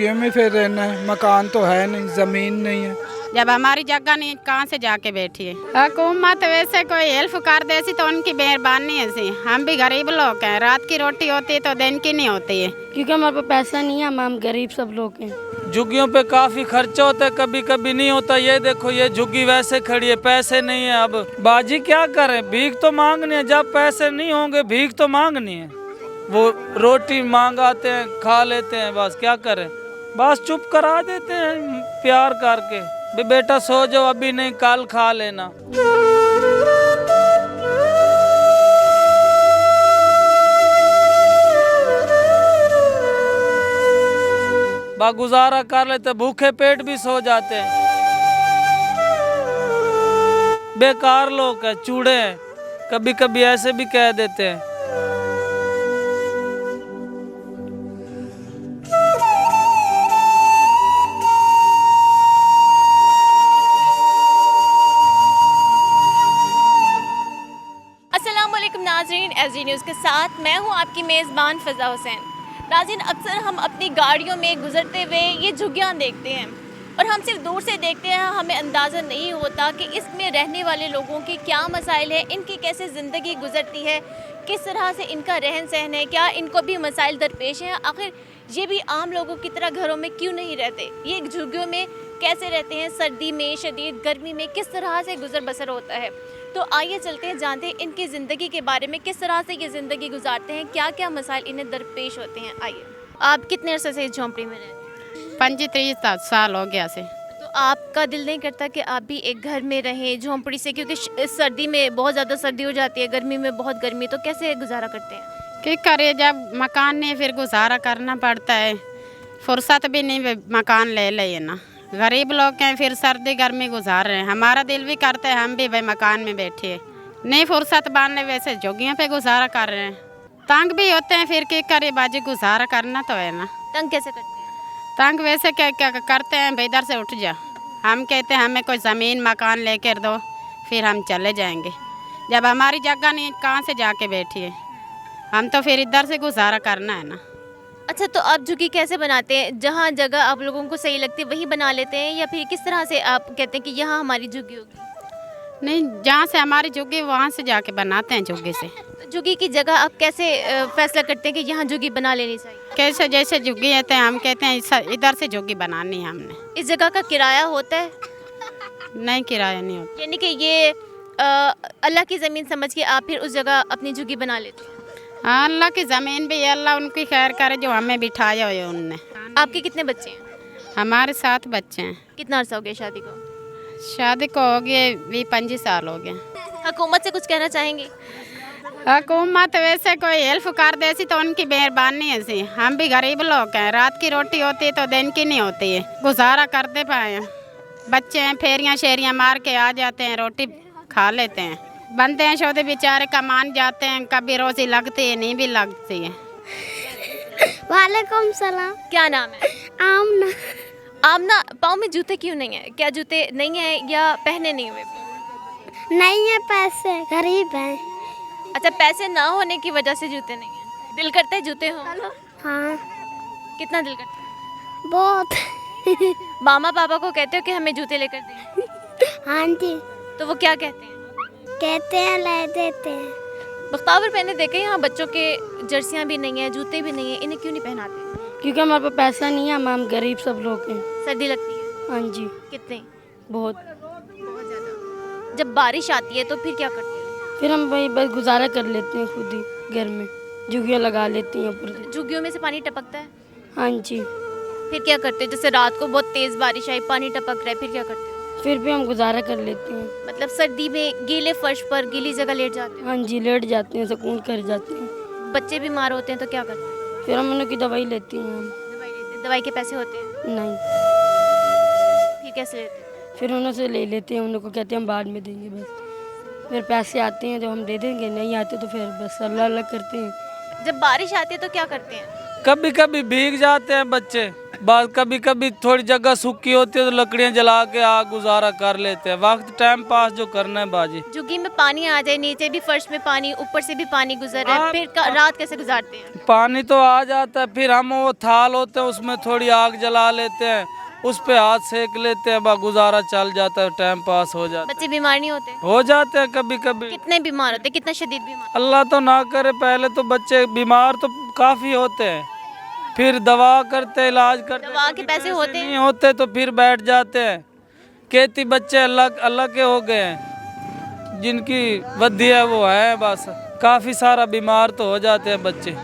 झुग्गियों में फिर रहना है, मकान तो है नहीं, ज़मीन नहीं है। जब हमारी जगह नहीं कहाँ से जाके बैठिए। हुकूमत वैसे कोई हेल्प कर देसी तो उनकी मेहरबानी है सी। हम भी गरीब लोग हैं, रात की रोटी होती है तो दिन की नहीं होती है, क्योंकि हमारे पास पैसा नहीं है, हम गरीब सब लोग हैं। झुग्गियों पे काफ़ी खर्चा होता है, कभी कभी नहीं होता। ये देखो ये झुग्गी वैसे खड़ी है, पैसे नहीं है। अब बाजी क्या करें, भीख तो मांगनी है। जब पैसे नहीं होंगे भीख तो मांगनी है। वो रोटी मांगाते हैं, खा लेते हैं, बस क्या करें, बस चुप करा देते हैं प्यार करके, भी बेटा सो जाओ, अभी नहीं कल खा लेना। गुजारा कर लेते, भूखे पेट भी सो जाते हैं। बेकार लोग हैं, चूड़े हैं, कभी कभी ऐसे भी कह देते हैं। अस्सलामुअलैकुम नाज़रीन, SG न्यूज़ के साथ मैं हूं आपकी मेज़बान फ़िज़ा हुसैन। नाज़रीन, अक्सर हम अपनी गाड़ियों में गुजरते हुए ये झुग्गियाँ देखते हैं और हम सिर्फ दूर से देखते हैं, हमें अंदाज़ा नहीं होता कि इसमें रहने वाले लोगों के क्या मसाइल हैं, इनकी कैसे ज़िंदगी गुजरती है, किस तरह से इनका रहन सहन है, क्या इनको भी मसाइल दरपेश हैं, आखिर ये भी आम लोगों की तरह घरों में क्यों नहीं रहते, ये झुग्गियों में कैसे रहते हैं, सर्दी में, शदीद गर्मी में किस तरह से गुजर बसर होता है। तो आइए चलते हैं, जानते हैं इनकी ज़िंदगी के बारे में, किस तरह से ये ज़िंदगी गुजारते हैं, क्या क्या मसाइल इन्हें दरपेश होते हैं। आइए, आप कितने अरसे से इस झोंपड़ी में रहते हैं? 25-30 साल हो गया से। तो आपका दिल नहीं करता कि आप भी एक घर में रहें झोंपड़ी से, क्योंकि सर्दी में बहुत ज़्यादा सर्दी हो जाती है, गर्मी में बहुत गर्मी, तो कैसे गुजारा करते हैं? क्या करे, जब मकान नहीं फिर गुजारा करना पड़ता है, फुर्सत भी नहीं मकान ले ले ना। गरीब लोग हैं, फिर सर्दी गर्मी गुजार रहे हैं। हमारा दिल भी करता है हम भी भाई मकान में बैठे, नहीं फुर्सत बांधने, वैसे झुग्गियों पे गुजारा कर रहे हैं। तंग भी होते हैं, फिर क्या करे बाजी, गुजारा करना तो है ना। तंग कैसे करते हैं? तंग वैसे क्या क्या करते हैं भाई, इधर से उठ जा, हम कहते हैं हमें कोई ज़मीन मकान लेकर दो, फिर हम चले जाएंगे। जब हमारी जगह नहीं कहाँ से जाके बैठिए, हम तो फिर इधर से गुजारा करना है ना। अच्छा, तो आप झुग्गी कैसे बनाते हैं? जहाँ जगह आप लोगों को सही लगती है वहीं बना लेते हैं, या फिर किस तरह से आप कहते हैं कि यहाँ हमारी झुग्गी होगी? नहीं, जहाँ से हमारी झुग्गी वहाँ से जाके बनाते हैं झुग्गी से। तो झुग्गी की जगह आप कैसे फैसला करते हैं कि यहाँ झुग्गी बना लेनी चाहिए? कैसे जैसे झुग्गी रहते हैं, हम कहते हैं इधर से झुग्गी बनानी है हमने। इस जगह का किराया होता है? नहीं, किराया नहीं होता। यानी कि ये अल्लाह की ज़मीन समझ के आप फिर उस जगह अपनी झुग्गी बना लेते हैं? हाँ, अल्लाह की ज़मीन भी, अल्लाह उनकी खैर करे जो हमें बिठाया हुआ उनने। आपके कितने बच्चे हैं? हमारे 7 बच्चे हैं। कितना अर्सा हो गया शादी को? शादी को हो गए 20-25 साल हो गए। हुकूमत से कुछ कहना चाहेंगे? हुकूमत वैसे कोई हेल्प कर देसी तो उनकी मेहरबानी है सी। हम भी गरीब लोग हैं, रात की रोटी होती है तो दिन की नहीं होती है, गुजारा करते पाए। बच्चे हैं, फेरियाँ शेरियाँ मार के आ जाते हैं, रोटी खा लेते हैं। बनते हैं शोधे बेचारे, कमान जाते हैं, कभी रोजी लगती है नहीं भी लगती है। वालेकुम सलाम। क्या नाम है? आमना। आमना, पाँव में जूते क्यों नहीं है? क्या जूते नहीं हैं या पहने नहीं हुए? नहीं है पैसे, गरीब हैं। अच्छा, पैसे ना होने की वजह से जूते नहीं हैं। दिल करता है जूते हों? हाँ, कितना दिल करता है? बहुत। मामा पापा को कहते हो कि हमें जूते लेकर दें? हाँ जी, तो वो क्या कहते हैं? कहते हैं ले देते हैं। बख्तावर पहने देखे, यहाँ बच्चों के जर्सियाँ भी नहीं है, जूते भी नहीं है, इन्हें क्यों नहीं पहनाते? क्योंकि हमारे पास पैसा नहीं है, हम गरीब सब लोग हैं। सर्दी लगती है? हाँ जी, कितने? बहुत। बहुत ज़्यादा। जब बारिश आती है तो फिर क्या करते हैं? फिर हम भाई बस गुजारा कर लेते हैं खुद ही, घर में झुग्गियाँ लगा लेती हैं ऊपर। झुग्गियों में से पानी टपकता है? हाँ जी। फिर क्या करते हैं? जैसे रात को बहुत तेज़ बारिश आई, पानी टपक रहा है, फिर क्या करते हैं? फिर भी हम गुजारा कर लेते हैं। मतलब सर्दी में गीले फर्श पर गीली जगह लेट जाते हैं? हाँ जी, लेट जाते हैं, सुकून कर जाते हैं। बच्चे बीमार होते हैं तो क्या करते हैं? फिर हम उनकी दवाई लेती हैं। हम दवाई लेते हैं। दवाई के पैसे होते हैं? नहीं, फिर कैसे लेते हैं? फिर उन्हों से ले लेते हैं, उनको कहते हैं हम बाद में देंगे बस। फिर पैसे आते हैं तो हम दे देंगे, नहीं आते तो फिर बस अल्लाह अल्लाह करते हैं। जब बारिश आती है तो क्या करते हैं? कभी कभी भीग जाते हैं बच्चे, बस कभी कभी थोड़ी जगह सूखी होती है तो लकड़ियां जला के आग गुजारा कर लेते हैं, वक्त टाइम पास जो करना है बाजी। झुग्गी में पानी आ जाए, नीचे भी फर्श में पानी, ऊपर से भी पानी गुजर रहा है, फिर रात कैसे गुजारते हैं? पानी तो आ जाता है, फिर हम वो थाल होते हैं उसमें थोड़ी आग जला लेते हैं, उस पे हाथ सेक लेते हैं, बस गुजारा चल जाता है, टाइम पास हो जाता बच्चे बीमार नहीं होते? है। हो जाते हैं कभी कभी। कितने बीमार होते, कितना शदीद बीमार? अल्लाह तो ना करे, पहले तो बच्चे बीमार तो काफ़ी होते हैं, फिर दवा करते इलाज करते, दवा के पैसे होते नहीं होते तो फिर बैठ जाते हैं। खेती बच्चे अल्लाह अल्लाह के हो गए हैं, जिनकी वधी है वो है, बस काफ़ी सारा बीमार तो हो जाते हैं बच्चे।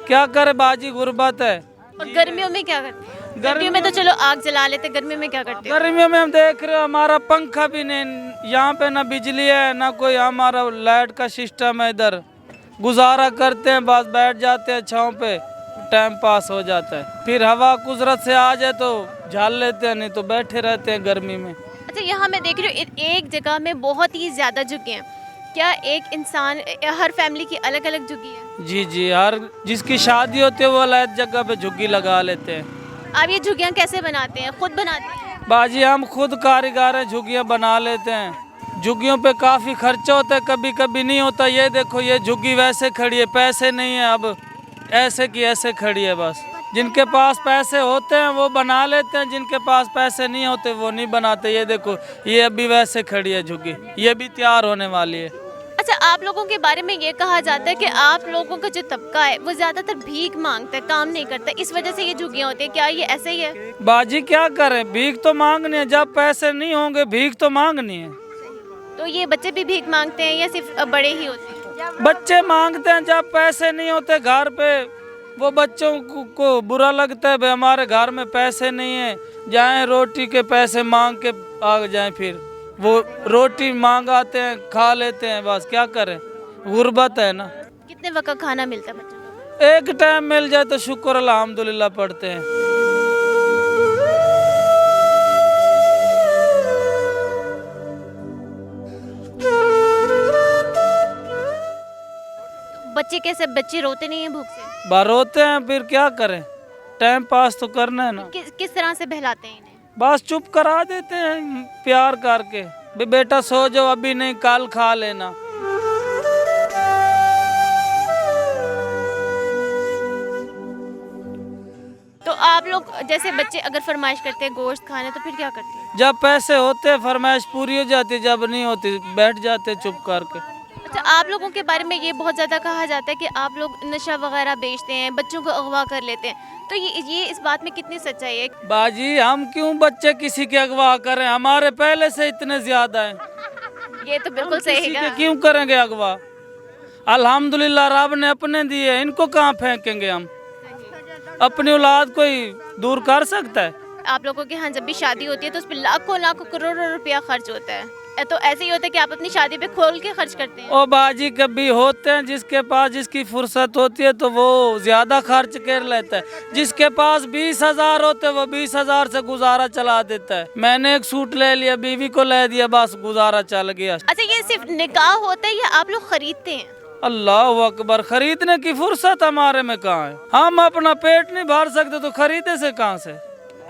क्या करे बाजी, गुर्बत है। और गर्मियों में क्या करते हैं? गर्मियों में तो चलो आग जला लेते, गर्मियों में क्या करते हो? गर्मियों में हम देख रहे हो हमारा पंखा भी नहीं, यहाँ पे ना बिजली है ना कोई हमारा लाइट का सिस्टम है, इधर गुजारा करते हैं, बस बैठ जाते हैं छाँव पे, टाइम पास हो जाता है। फिर हवा कुदरत से आ जाए तो झाल लेते हैं, नहीं तो बैठे रहते हैं गर्मी में। अच्छा, यहाँ मैं देख रही हूँ एक जगह में बहुत ही ज़्यादा झुग्गी हैं। क्या एक इंसान, हर फैमिली की अलग अलग झुग्गी है? जी जी, हर जिसकी शादी होती है वो अलग जगह पे झुग्गी लगा लेते हैं। आप ये झुग्गियाँ कैसे बनाते हैं, खुद बनाते हैं? बाजी हम खुद कारीगर हैं, झुग्गियाँ बना लेते हैं। झुग्गियों पे काफ़ी खर्चा होता है, कभी कभी नहीं होता। ये देखो ये झुग्गी वैसे खड़ी है, पैसे नहीं है, अब ऐसे की ऐसे खड़ी है। बस जिनके पास पैसे होते हैं वो बना लेते हैं, जिनके पास पैसे नहीं होते वो नहीं बनाते। ये देखो ये अभी वैसे खड़ी है झुग्गी, ये भी तैयार होने वाली है। अच्छा, आप लोगों के बारे में ये कहा जाता है कि आप लोगों का जो तबका है वो ज़्यादातर भीख मांगता है, काम नहीं करता, इस वजह से ये झुग्गियाँ होती है। क्या ये ऐसे ही है? बाजी क्या करें, भीख तो मांगनी है, जब पैसे नहीं होंगे भीख तो मांगनी है। तो ये बच्चे भी भीख मांगते हैं या सिर्फ बड़े ही होते हैं? बच्चे मांगते हैं, जब पैसे नहीं होते घर पे, वो बच्चों को बुरा लगता है, भाई हमारे घर में पैसे नहीं है, जाएं रोटी के पैसे मांग के आ जाएं, फिर वो रोटी मांग आते हैं, खा लेते हैं। बस क्या करें, गुर्बत है ना। कितने वक्त खाना मिलता है बच्चों को? एक टाइम मिल जाए तो शुक्र अल्हम्दुलिल्लाह पढ़ते हैं। बच्चे कैसे, बच्चे रोते नहीं हैं भूख से? बाहर रोते हैं, फिर क्या करें, टाइम पास तो करना है ना। किस तरह से बहलाते हैं इन्हें? बस चुप करा देते हैं प्यार करके, बेटा सो जाओ, अभी नहीं कल खा लेना। तो आप लोग जैसे बच्चे अगर फरमाइश करते हैं गोश्त खाने तो फिर क्या करते हैं? जब पैसे होते हैं फरमाइश पूरी हो जाती है, जब नहीं होती बैठ जाते चुप करके। अच्छा, आप लोगों के बारे में ये बहुत ज़्यादा कहा जाता है कि आप लोग नशा वगैरह बेचते हैं, बच्चों को अगवा कर लेते हैं, तो ये इस बात में कितनी सच्चाई है? बाजी हम क्यों बच्चे किसी के अगवा करें, हमारे पहले से इतने ज्यादा हैं। ये तो बिल्कुल सही किसी के है। क्यों करेंगे अगवा, अल्हम्दुलिल्लाह रब ने अपने दिए, इनको कहाँ फेंकेंगे हम। अपनी औलाद कोई दूर कर सकता है? आप लोगों के यहाँ जब भी शादी होती है तो उस पर लाखों लाखों करोड़ों रुपया खर्च होता है, तो ऐसे ही होता है कि आप अपनी शादी पे खोल के खर्च करते हैं? ओ बाजी कभी होते हैं जिसके पास जिसकी फुर्सत होती है तो वो ज्यादा खर्च कर लेता है, जिसके पास 20,000 होते हैं वो 20,000 से गुजारा चला देता है। मैंने एक सूट ले लिया, बीवी को ले दिया, बस गुजारा चल गया। अच्छा, ये सिर्फ निकाह होता है या आप लोग खरीदते हैं? अल्लाह अकबर, खरीदने की फुर्सत हमारे में कहाँ है, हम अपना पेट नहीं भर सकते तो खरीदे से कहाँ से।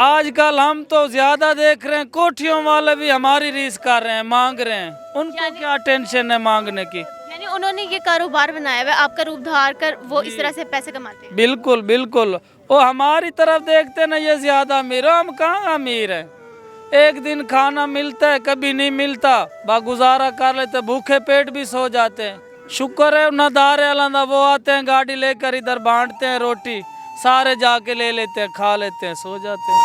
आजकल हम तो ज्यादा देख रहे हैं, कोठियों वाले भी हमारी रीस कर रहे हैं, मांग रहे हैं, उनको क्या टेंशन है मांगने की। यानी उन्होंने ये कारोबार बनाया हुआ है, आपका रूप धार कर वो इस तरह से पैसे कमाते हैं? बिल्कुल बिल्कुल, वो हमारी तरफ देखते ना ये ज्यादा अमीर हो, हम कहाँ अमीर हैं। एक दिन खाना मिलता है, कभी नहीं मिलता, गुजारा कर लेते, भूखे पेट भी सो जाते हैं। शुक्र है नदार अल्लाह, वो आते हैं गाड़ी लेकर इधर बांटते हैं रोटी, सारे जाके ले लेते हैं, खा लेते हैं, सो जाते हैं।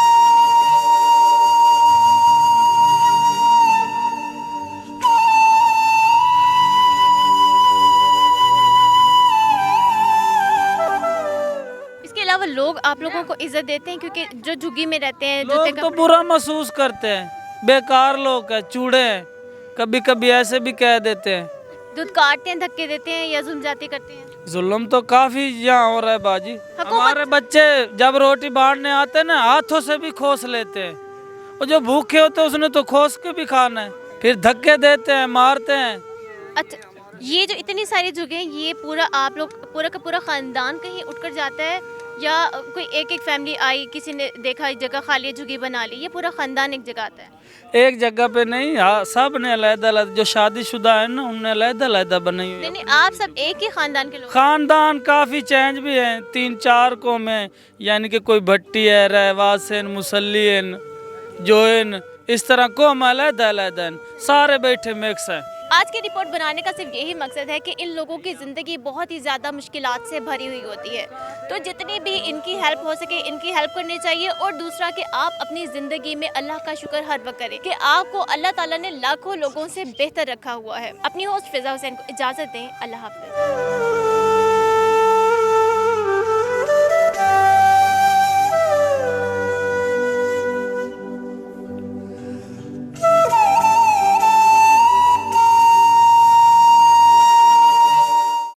इसके अलावा लोग आप लोगों को इज्जत देते हैं? क्योंकि जो झुग्गी में रहते हैं लोग तो बुरा महसूस करते हैं, बेकार लोग हैं, चूड़े हैं, कभी कभी ऐसे भी कह देते हैं। दूध काटते हैं, धक्के देते हैं या जुल्म जाती करते हैं? जुल्म तो काफी यहाँ हो रहा है बाजी। हमारे बच्चे जब रोटी बांटने आते हैं ना, हाथों से भी खोस लेते हैं, और जो भूखे होते हैं उसने तो खोस के भी खाना है, फिर धक्के देते हैं, मारते हैं। अच्छा, ये जो इतनी सारी जगह हैं, ये पूरा आप लोग पूरा का पूरा खानदान कहीं उठकर जाता है या कोई एक फैमिली आई, किसी ने देखा एक जगह खाली है, झुग्गी बना ली, ये पूरा ख़ानदान एक जगह आता है? एक जगह पे नहीं, हाँ सब ने अलग-अलग, जो शादीशुदा है ना उनने अलग-अलग बनाई हुई है। नहीं, आप सब एक ही ख़ानदान के लोग? खानदान काफ़ी चेंज भी हैं, 3-4 कौमें, यानी कि कोई भट्टी है, रहवासन, मुसल्लिन, जोइन, इस तरह कौम अलग-अलग हैं, सारे बैठे मिक्स हैं। आज की रिपोर्ट बनाने का सिर्फ यही मकसद है कि इन लोगों की ज़िंदगी बहुत ही ज़्यादा मुश्किलात से भरी हुई होती है, तो जितनी भी इनकी हेल्प हो सके इनकी हेल्प करनी चाहिए। और दूसरा कि आप अपनी ज़िंदगी में अल्लाह का शुक्र हर वक्त करें कि आपको अल्लाह ताला ने लाखों लोगों से बेहतर रखा हुआ है। अपनी होस्ट फिज़ा हुसैन को इजाज़त दें। अल्लाह हाफ़िज़।